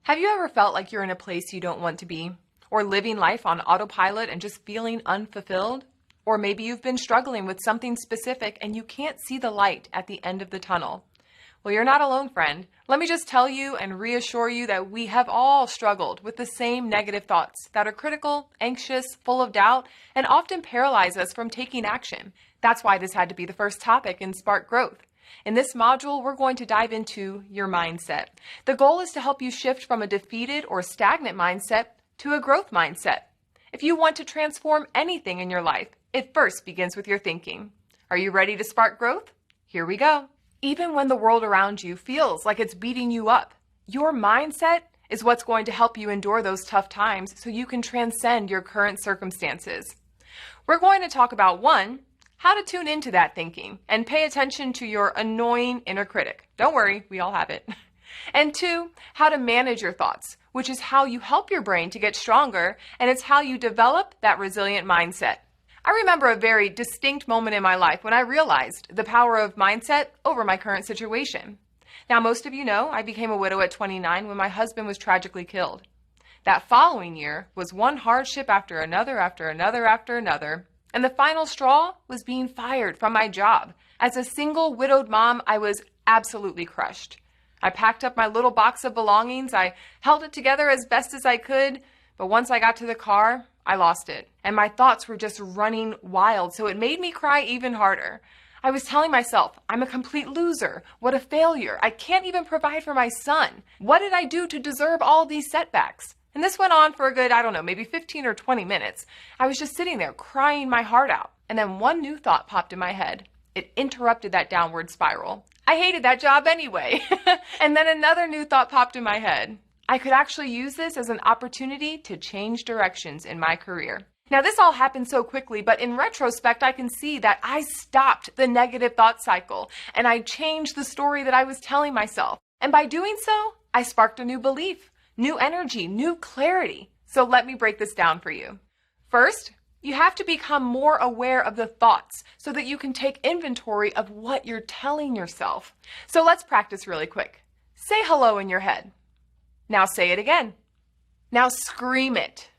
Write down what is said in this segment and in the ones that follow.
Have you ever felt like you're in a place you don't want to be? Or living life on autopilot and just feeling unfulfilled? Or maybe you've been struggling with something specific and you can't see the light at the end of the tunnel. Well, you're not alone, friend. Let me just tell you and reassure you that we have all struggled with the same negative thoughts that are critical, anxious, full of doubt, and often paralyze us from taking action. That's why this had to be the first topic in Spark Growth. In this module, we're going to dive into your mindset. The goal is to help you shift from a defeated or stagnant mindset to a growth mindset. If you want to transform anything in your life, it first begins with your thinking. Are you ready to spark growth? Here we go. Even when the world around you feels like it's beating you up, your mindset is what's going to help you endure those tough times so you can transcend your current circumstances. We're going to talk about one, how to tune into that thinking and pay attention to your annoying inner critic. Don't worry, we all have it. And two, how to manage your thoughts, which is how you help your brain to get stronger, and it's how you develop that resilient mindset. I remember a very distinct moment in my life when I realized the power of mindset over my current situation. Now, most of you know I became a widow at 29 when my husband was tragically killed. That following year was one hardship after another, and the final straw was being fired from my job. As a single widowed mom, I was absolutely crushed. I packed up my little box of belongings. I held it together as best as I could, but once I got to the car, I lost it. And my thoughts were just running wild, so it made me cry even harder. I was telling myself, I'm a complete loser. What a failure. I can't even provide for my son. What did I do to deserve all these setbacks? And this went on for a good, maybe 15 or 20 minutes. I was just sitting there crying my heart out. And then one new thought popped in my head. It interrupted that downward spiral. I hated that job anyway. And then another new thought popped in my head. I could actually use this as an opportunity to change directions in my career. Now, this all happened so quickly, but in retrospect, I can see that I stopped the negative thought cycle and I changed the story that I was telling myself. And by doing so, I sparked a new belief, new energy, new clarity. So let me break this down for you. First, you have to become more aware of the thoughts so that you can take inventory of what you're telling yourself. So let's practice really quick. Say hello in your head. Now say it again. Now scream it.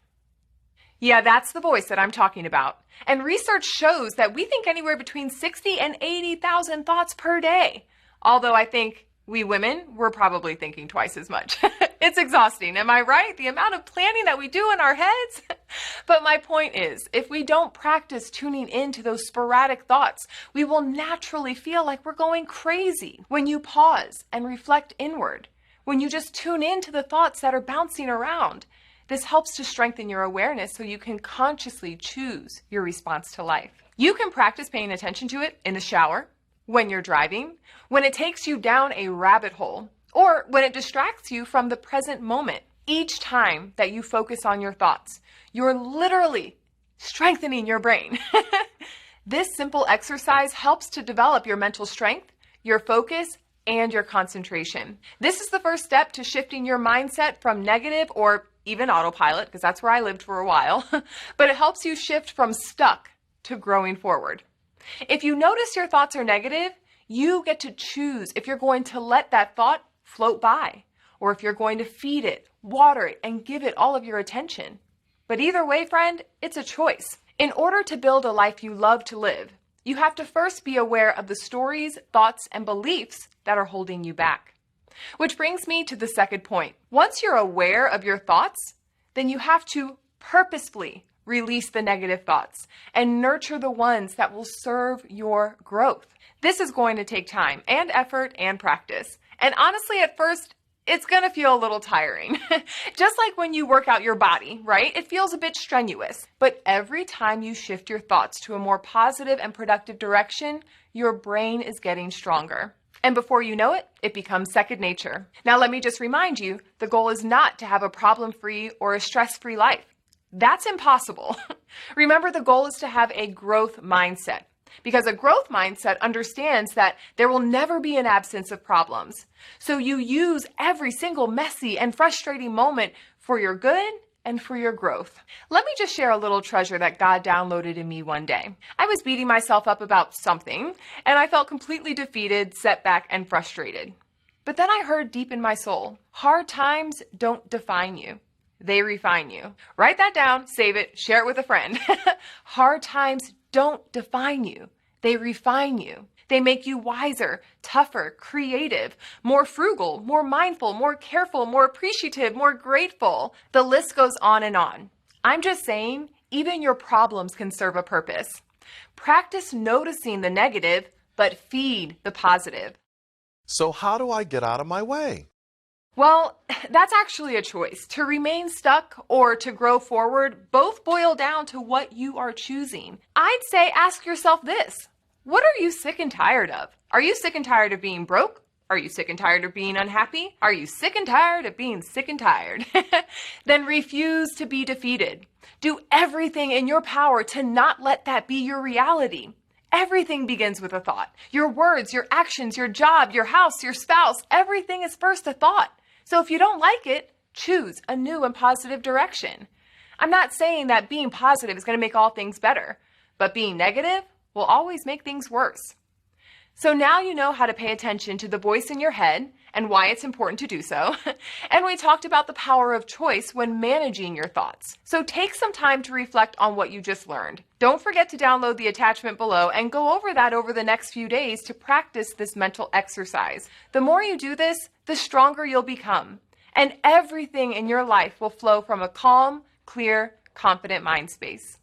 Yeah, that's the voice that I'm talking about. And research shows that we think anywhere between 60 and 80,000 thoughts per day. Although I think we women, we're probably thinking twice as much. It's exhausting, am I right? The amount of planning that we do in our heads. But my point is, if we don't practice tuning into those sporadic thoughts, we will naturally feel like we're going crazy. When you pause and reflect inward, when you just tune into the thoughts that are bouncing around, this helps to strengthen your awareness so you can consciously choose your response to life. You can practice paying attention to it in the shower, when you're driving, when it takes you down a rabbit hole, or when it distracts you from the present moment. Each time that you focus on your thoughts, you're literally strengthening your brain. This simple exercise helps to develop your mental strength, your focus, and your concentration. This is the first step to shifting your mindset from negative or even autopilot, because that's where I lived for a while, but it helps you shift from stuck to growing forward. If you notice your thoughts are negative, you get to choose if you're going to let that thought float by, or if you're going to feed it, water it, and give it all of your attention. But either way, friend, it's a choice. In order to build a life you love to live, you have to first be aware of the stories, thoughts, and beliefs that are holding you back. Which brings me to the second point. Once you're aware of your thoughts, then you have to purposefully release the negative thoughts and nurture the ones that will serve your growth. This is going to take time and effort and practice. And honestly, at first, it's going to feel a little tiring. Just like when you work out your body, right? It feels a bit strenuous. But every time you shift your thoughts to a more positive and productive direction, your brain is getting stronger. And before you know it, it becomes second nature. Now, let me just remind you, the goal is not to have a problem-free or a stress-free life. That's impossible. Remember, the goal is to have a growth mindset, because a growth mindset understands that there will never be an absence of problems. So you use every single messy and frustrating moment for your good and for your growth. Let me just share a little treasure that God downloaded in me one day. I was beating myself up about something, and I felt completely defeated, set back, and frustrated. But then I heard deep in my soul, hard times don't define you. They refine you. Write that down, save it, share it with a friend. Hard times don't define you. They refine you. They make you wiser, tougher, creative, more frugal, more mindful, more careful, more appreciative, more grateful. The list goes on and on. I'm just saying, even your problems can serve a purpose. Practice noticing the negative, but feed the positive. So how do I get out of my way? Well, that's actually a choice. To remain stuck or to grow forward both boil down to what you are choosing. I'd say ask yourself this. What are you sick and tired of? Are you sick and tired of being broke? Are you sick and tired of being unhappy? Are you sick and tired of being sick and tired? Then refuse to be defeated. Do everything in your power to not let that be your reality. Everything begins with a thought. Your words, your actions, your job, your house, your spouse, everything is first a thought. So if you don't like it, choose a new and positive direction. I'm not saying that being positive is going to make all things better, but being negative will always make things worse. So now you know how to pay attention to the voice in your head and why it's important to do so. And we talked about the power of choice when managing your thoughts. So take some time to reflect on what you just learned. Don't forget to download the attachment below and go over that over the next few days to practice this mental exercise. The more you do this, the stronger you'll become. And everything in your life will flow from a calm, clear, confident mind space.